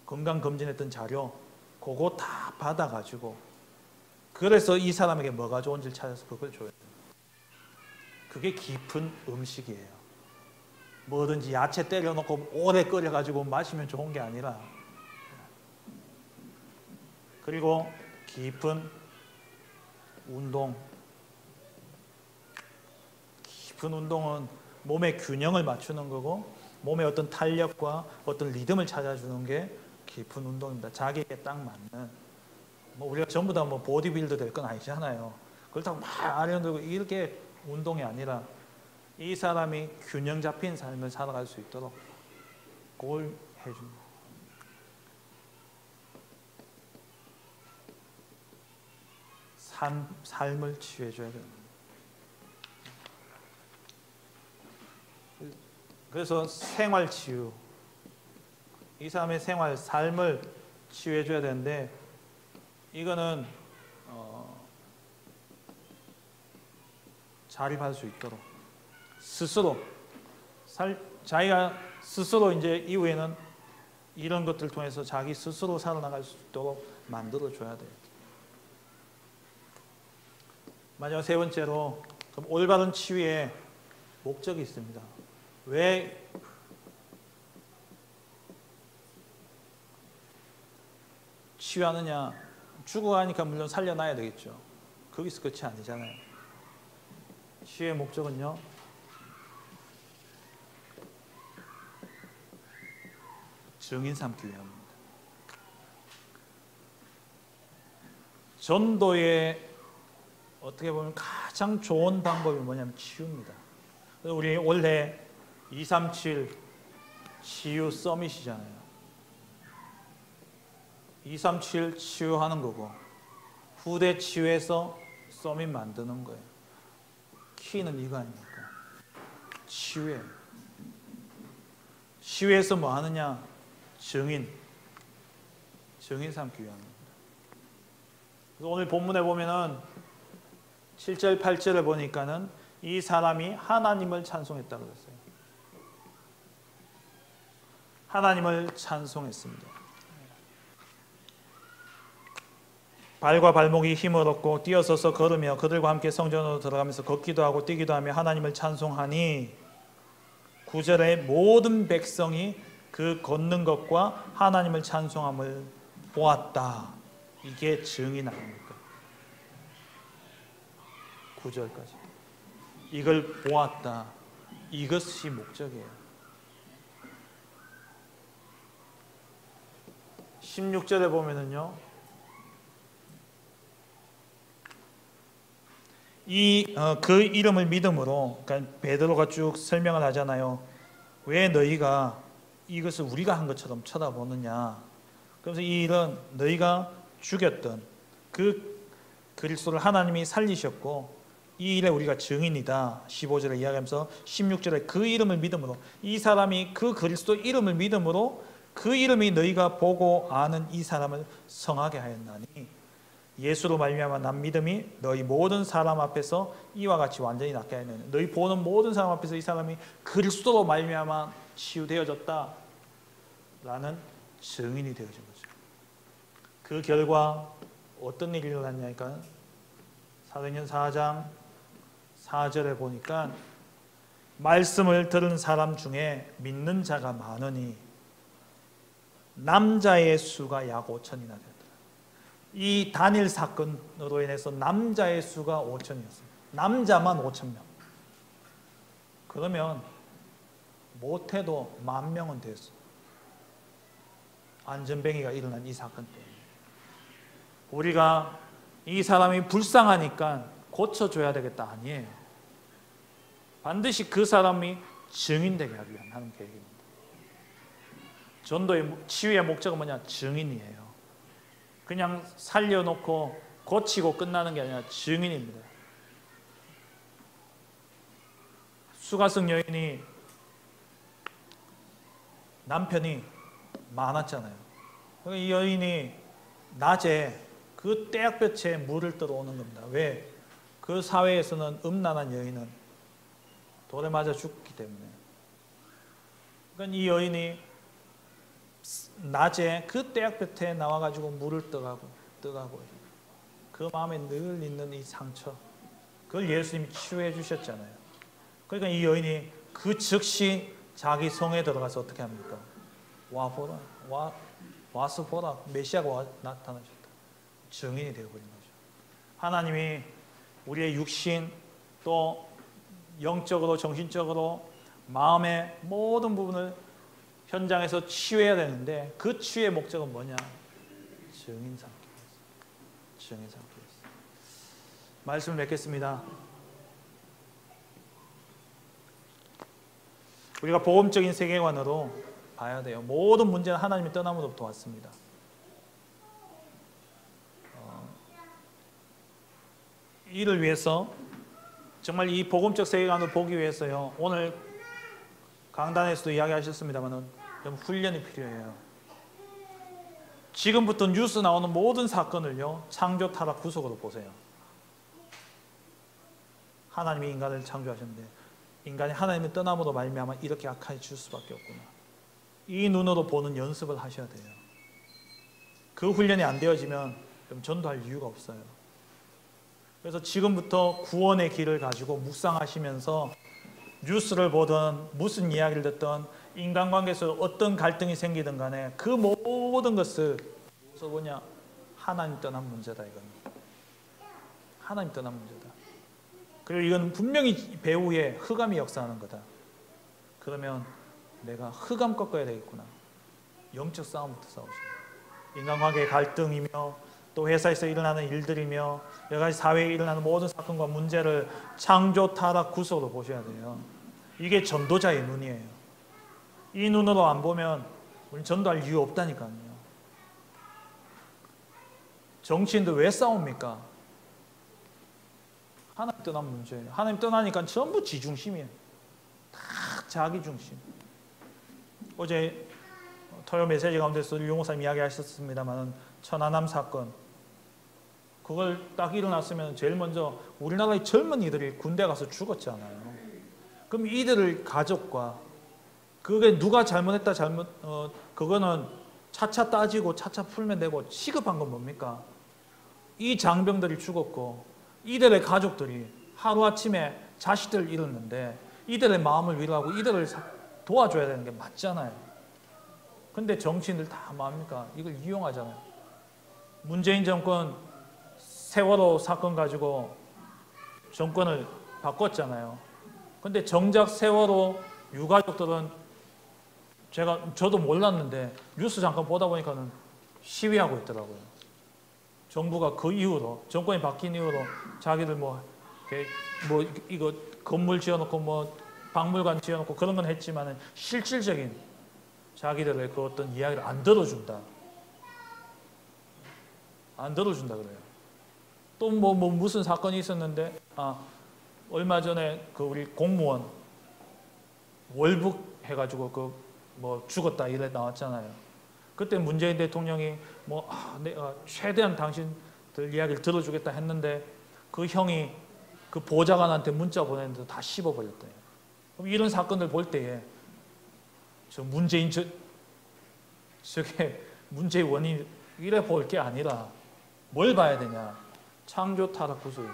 건강 검진했던 자료, 그거 다 받아가지고 그래서 이 사람에게 뭐가 좋은지를 찾아서 그걸 줘야 돼요. 그게 깊은 음식이에요. 뭐든지 야채 때려놓고 오래 끓여가지고 마시면 좋은 게 아니라. 그리고 깊은 운동. 깊은 운동은 몸의 균형을 맞추는 거고 몸의 어떤 탄력과 어떤 리듬을 찾아주는 게 깊은 운동입니다. 자기에게 딱 맞는. 뭐 우리가 전부 다 뭐 보디빌더 될 건 아니잖아요. 그렇다고 막 아령 들고 이렇게 운동이 아니라 이 사람이 균형 잡힌 삶을 살아갈 수 있도록 그걸 해줍니다. 삶을 치유해줘야 됩니다. 그래서 생활 치유, 이 사람의 생활, 삶을 치유해줘야 되는데, 이거는 자립할 수 있도록 스스로 자기가 스스로 이제 이후에는 이런 것들을 통해서 자기 스스로 살아나갈 수 있도록 만들어줘야 돼요. 마지막 세 번째로, 그럼 올바른 치유의 목적이 있습니다. 왜 치유하느냐? 죽어가니까 물론 살려놔야 되겠죠. 거기서 끝이 아니잖아요. 치유의 목적은요, 증인 삼기 위함입니다. 전도의 어떻게 보면 가장 좋은 방법이 뭐냐면 치유입니다. 우리 올해 237 치유 서밋이잖아요. 237 치유하는 거고, 후대 치유해서 서밋 만드는 거예요. 키는 이거 아닙니까? 치유예요. 치유해서 뭐 하느냐? 증인 삼기 위함입니다. 그래서 오늘 본문에 보면은 7절, 8절을 보니까는 이 사람이 하나님을 찬송했다고 그랬어요. 하나님을 찬송했습니다. 발과 발목이 힘을 얻고 뛰어서서 걸으며 그들과 함께 성전으로 들어가면서 걷기도 하고 뛰기도 하며 하나님을 찬송하니, 9절에 모든 백성이 그 걷는 것과 하나님을 찬송함을 보았다. 이게 증인 아닙니까? 9절까지 이걸 보았다. 이것이 목적이에요. 16절에 보면은요, 그 이름을 믿음으로, 그러니까 베드로가 쭉 설명을 하잖아요. 왜 너희가 이것을 우리가 한 것처럼 쳐다보느냐? 그래서 이 일은 너희가 죽였던 그 그리스도를 하나님이 살리셨고, 이 일에 우리가 증인이다. 15절에 이야기하면서 16절에 그 이름을 믿음으로, 이 사람이 그 그리스도 이름을 믿음으로 그 이름이 너희가 보고 아는 이 사람을 성하게 하였나니, 예수로 말미암아 난 믿음이 너희 모든 사람 앞에서 이와 같이 완전히 낫게 하였느니, 너희 보는 모든 사람 앞에서 이 사람이 그리스도로 말미암아 치유되어졌다 라는 증인이 되어진 거죠. 그 결과 어떤 일이 일어났냐니까, 사도행전 4장 4절에 보니까 말씀을 들은 사람 중에 믿는 자가 많으니 남자의 수가 약 5천이나 되었다. 이 단일 사건으로 인해서 남자의 수가 5천이었어요. 남자만 5,000명. 그러면 못해도 10,000명은 됐어. 안전뱅이가 일어난 이 사건 때문에. 우리가 이 사람이 불쌍하니까 고쳐줘야 되겠다, 아니에요. 반드시 그 사람이 증인되게 하기 위한 하는 계획입니다. 전도의 치유의 목적은 뭐냐? 증인이에요. 그냥 살려놓고 고치고 끝나는 게 아니라 증인입니다. 수가성 여인이 남편이 많았잖아요. 이 여인이 낮에 그 떼약볕에 물을 떠러 오는 겁니다. 왜? 그 사회에서는 음란한 여인은 돌에 맞아 죽기 때문에. 그러니까 이 여인이 낮에 그 떼약볕에 나와가지고 물을 떠가고 그 마음에 늘 있는 이 상처, 그걸 예수님이 치유해 주셨잖아요. 그러니까 이 여인이 그 즉시 자기 성에 들어가서 어떻게 합니까? 와서 보라, 메시아가 나타나셨다. 증인이 되어버린 거죠. 하나님이 우리의 육신 또 영적으로 정신적으로 마음의 모든 부분을 현장에서 치유해야 되는데, 그 치유의 목적은 뭐냐? 증인 삼기 위해서. 증인 삼기 위해서. 말씀을 맺겠습니다. 우리가 복음적인 세계관으로 봐야 돼요. 모든 문제는 하나님이 떠남으로부터 왔습니다. 이를 위해서 정말 이 복음적 세계관을 보기 위해서요, 오늘 강단에서도 이야기하셨습니다만 좀 훈련이 필요해요. 지금부터 뉴스 나오는 모든 사건을요, 창조, 타락, 구속으로 보세요. 하나님이 인간을 창조하셨는데 인간이 하나님의 떠남으로 말미암아 이렇게 악해질 수밖에 없구나. 이 눈으로 보는 연습을 하셔야 돼요. 그 훈련이 안 되어지면 좀 전도할 이유가 없어요. 그래서 지금부터 구원의 길을 가지고 묵상하시면서 뉴스를 보든 무슨 이야기를 듣든 인간관계에서 어떤 갈등이 생기든 간에 그 모든 것을 무엇을 보냐? 하나님 떠난 문제다. 이건 하나님 떠난 문제다. 그리고 이건 분명히 배후에 흑암이 역사하는 거다. 그러면 내가 흑암 꺾어야 되겠구나. 영적 싸움부터 싸우시고, 인간관계의 갈등이며 또 회사에서 일어나는 일들이며 여러 가지 사회에 일어나는 모든 사건과 문제를 창조, 타락, 구속으로 보셔야 돼요. 이게 전도자의 눈이에요. 이 눈으로 안 보면 우리는 전도할 이유 없다니까요. 정치인들 왜 싸웁니까? 하나님 떠난 문제예요. 하나님 떠나니까 전부 지중심이에요. 다 자기 중심. 어제 토요 메시지 가운데서 유 목사님 이야기하셨습니다만 천안함 사건, 그걸 딱 일어났으면 제일 먼저 우리나라의 젊은이들이 군대 가서 죽었잖아요. 그럼 이들을 가족과 그게 누가 잘못했다 그거는 차차 따지고 차차 풀면 되고, 시급한 건 뭡니까? 이 장병들이 죽었고 이들의 가족들이 하루아침에 자식들을 잃었는데 이들의 마음을 위로하고 이들을 도와줘야 되는 게 맞잖아요. 근데 정치인들 다 뭐합니까? 이걸 이용하잖아요. 문재인 정권 세월호 사건 가지고 정권을 바꿨잖아요. 근데 정작 세월호 유가족들은 저도 몰랐는데 뉴스 잠깐 보다 보니까는 시위하고 있더라고요. 정부가 그 이후로, 정권이 바뀐 이후로 자기들 이거 건물 지어놓고 박물관 지어놓고 그런 건 했지만은 실질적인 자기들의 그 어떤 이야기를 안 들어준다. 안 들어준다 그래요. 또 무슨 사건이 있었는데, 얼마 전에 그 우리 공무원 월북 해가지고 죽었다 이래 나왔잖아요. 그때 문재인 대통령이 내가 최대한 당신들 이야기를 들어주겠다 했는데 그 형이 그 보좌관한테 문자 보냈는데 다 씹어버렸대요. 그럼 이런 사건을 볼 때에 저게 문제의 원인 이래 볼 게 아니라 뭘 봐야 되냐? 창조, 타락, 구속.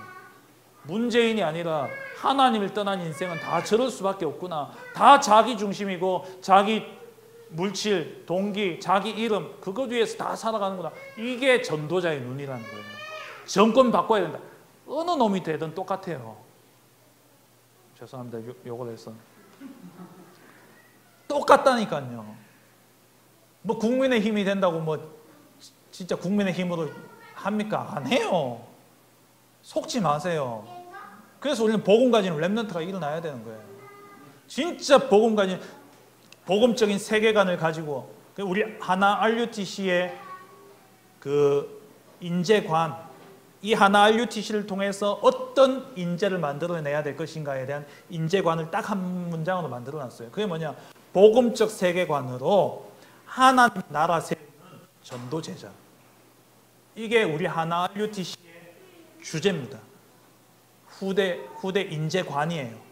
문재인이 아니라 하나님을 떠난 인생은 다 저럴 수밖에 없구나. 다 자기 중심이고 자기 물질, 동기, 자기 이름 그것 위해서 다 살아가는구나. 이게 전도자의 눈이라는 거예요. 정권 바꿔야 된다. 어느 놈이 되든 똑같아요. 죄송합니다. 욕을 해서. 똑같다니까요. 국민의 힘이 된다고 진짜 국민의 힘으로 합니까? 안 해요. 속지 마세요. 그래서 우리는 복음 가진 렘넌트가 일어나야 되는 거예요. 진짜 복음 가진 복음적인 세계관을 가지고 우리 하나 RUTC의 그 인재관, 이 하나 RUTC를 통해서 어떤 인재를 만들어내야 될 것인가에 대한 인재관을 딱 한 문장으로 만들어놨어요. 그게 뭐냐? 복음적 세계관으로 하나님 나라 세우는 전도제자. 이게 우리 하나 RUTC의 주제입니다. 후대 인재관이에요.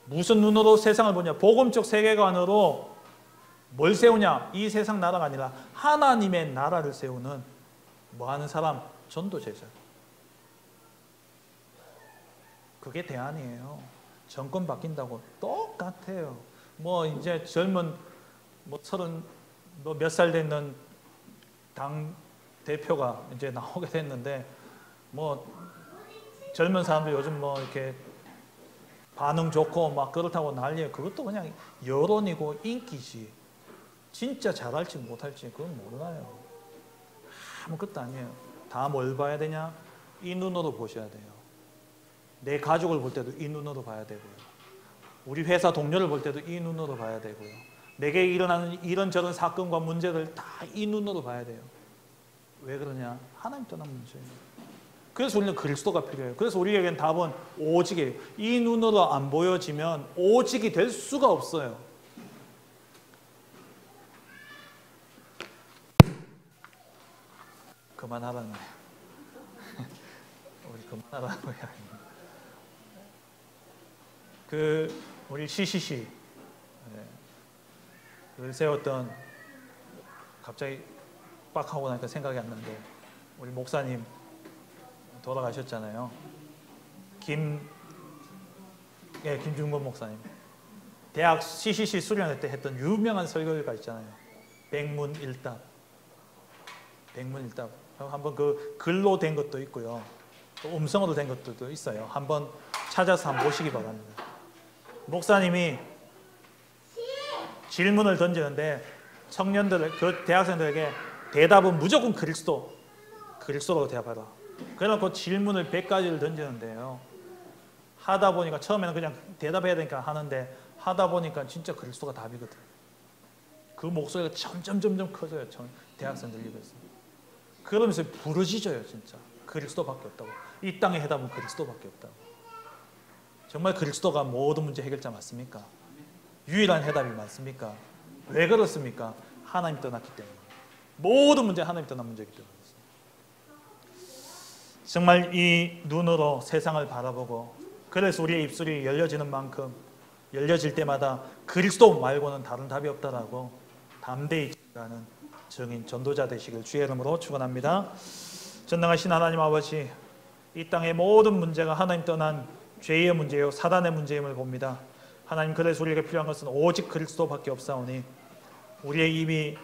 무슨 눈으로 세상을 보냐? 복음적 세계관으로 뭘 세우냐? 이 세상 나라가 아니라 하나님의 나라를 세우는 하는 사람? 전도제자. 그게 대안이에요. 정권 바뀐다고 똑같아요. 이제 젊은 서른 몇 살 됐는 당 대표가 이제 나오게 됐는데 젊은 사람들 요즘 이렇게 반응 좋고 그렇다고 난리예요. 그것도 그냥 여론이고 인기지. 진짜 잘할지 못할지 그건 모르나요. 아무것도 아니에요. 다 뭘 봐야 되냐? 이 눈으로 보셔야 돼요. 내 가족을 볼 때도 이 눈으로 봐야 되고요. 우리 회사 동료를 볼 때도 이 눈으로 봐야 되고요. 내게 일어나는 이런저런 사건과 문제들 다 이 눈으로 봐야 돼요. 왜 그러냐? 하나님 떠난 문제예요. 그래서 우리는 그리스도가 필요해요. 그래서 우리에겐 답은 오직이에요. 이 눈으로 안 보여지면 오직이 될 수가 없어요. 그만하라는 거예요. 우리 그만하라는 거예요. 우리 CCC 를 세웠던, 갑자기 빡 하고 나니까 생각이 안 나는데, 우리 목사님 돌아가셨잖아요. 김중건 목사님. 대학 CCC 수련회 때 했던 유명한 설교가 있잖아요. 백문일답. 한번 그 글로 된 것도 있고요. 또 음성으로 된 것도 있어요. 한번 찾아서 한번 보시기 바랍니다. 목사님이 질문을 던지는데 그 대학생들에게 대답은 무조건 그리스도로 대답하라. 그래놓고 질문을 100가지를 던지는데요. 하다 보니까 처음에는 그냥 대답해야 되니까 하는데 하다 보니까 진짜 그리스도가 답이거든. 그 목소리가 점점 커져요. 대학생들 입에서. 그러면서 부르짖어요. 진짜 그리스도밖에 없다고. 이 땅의 해답은 그리스도밖에 없다고. 정말 그리스도가 모든 문제 해결자 맞습니까? 유일한 해답이 맞습니까? 왜 그렇습니까? 하나님 떠났기 때문에. 모든 문제 하나님 떠난 문제이기 때문에. 정말 이 눈으로 세상을 바라보고, 그래서 우리의 입술이 열려지는 만큼, 열려질 때마다 그리스도 말고는 다른 답이 없다라고 담대히 증거하는 증인 전도자 되시길 주의 이름으로 축원합니다. 전능하신 하나님 아버지, 이 땅의 모든 문제가 하나님 떠난 죄의 문제요 사단의 문제임을 봅니다. 하나님, 그래서 우리에게 필요한 것은 오직 그리스도밖에 없사오니 우리의 입이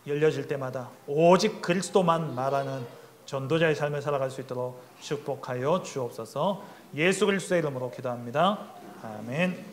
열려질 때마다 오직 그리스도만 말하는 전도자의 삶을 살아갈 수 있도록 축복하여 주옵소서. 예수 그리스도의 이름으로 기도합니다. 아멘.